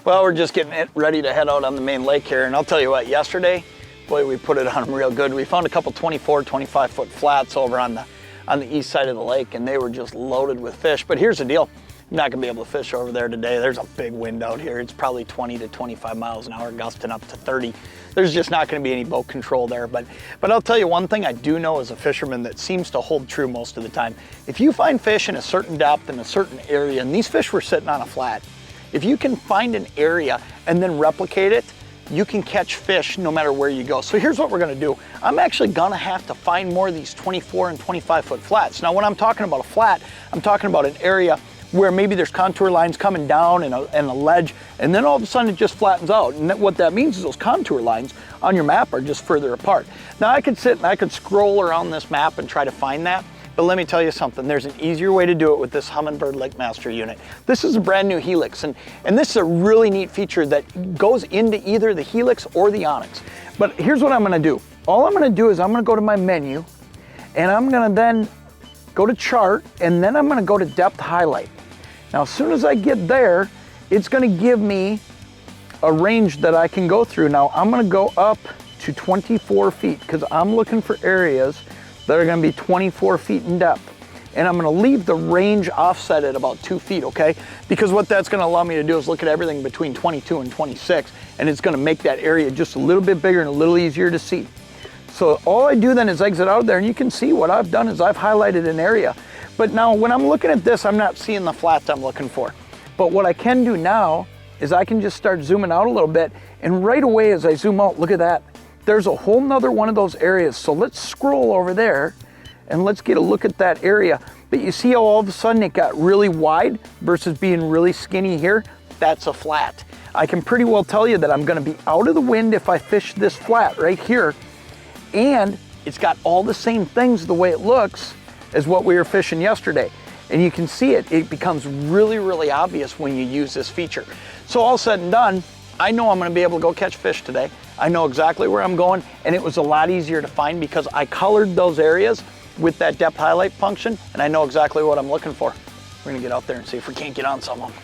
Well, we're just getting it ready to head out on the main lake here, and I'll tell you what, yesterday, boy, we put it on real good. We found a couple 24, 25 foot flats over on the east side of the lake, and they were just loaded with fish. But here's the deal, I'm not gonna be able to fish over there today. There's a big wind out here. It's probably 20 to 25 miles an hour, gusting up to 30. There's just not gonna be any boat control there. But I'll tell you one thing I do know as a fisherman that seems to hold true most of the time. If you find fish in a certain depth in a certain area, and these fish were sitting on a flat, if you can find an area and then replicate it, you can catch fish no matter where you go. So here's what we're gonna do. I'm actually gonna have to find more of these 24 and 25 foot flats. Now, when I'm talking about a flat, I'm talking about an area where maybe there's contour lines coming down and a ledge, and then all of a sudden it just flattens out. And what that means is those contour lines on your map are just further apart. Now, I could sit and I could scroll around this map and try to find that, but let me tell you something, there's an easier way to do it with this Humminbird Lakemaster unit. This is a brand new Helix, and this is a really neat feature that goes into either the Helix or the Onyx. But here's what I'm gonna do. All I'm gonna do is I'm gonna go to my menu, and I'm gonna then go to chart, and then I'm gonna go to depth highlight. Now, as soon as I get there, it's gonna give me a range that I can go through. Now, I'm gonna go up to 24 feet because I'm looking for areas that are gonna be 24 feet in depth. And I'm gonna leave the range offset at about 2 feet, okay? Because what that's gonna allow me to do is look at everything between 22 and 26, and it's gonna make that area just a little bit bigger and a little easier to see. So all I do then is exit out there, and you can see what I've done is I've highlighted an area. But now when I'm looking at this, I'm not seeing the flats I'm looking for. But what I can do now is I can just start zooming out a little bit, and right away as I zoom out, look at that. There's a whole nother one of those areas. So let's scroll over there and let's get a look at that area. But you see how all of a sudden it got really wide versus being really skinny here? That's a flat. I can pretty well tell you that I'm gonna be out of the wind if I fish this flat right here. And it's got all the same things the way it looks as what we were fishing yesterday. And you can see it becomes really, really obvious when you use this feature. So all said and done, I know I'm gonna be able to go catch fish today. I know exactly where I'm going, and it was a lot easier to find because I colored those areas with that depth highlight function, and I know exactly what I'm looking for. We're gonna get out there and see if we can't get on some of them.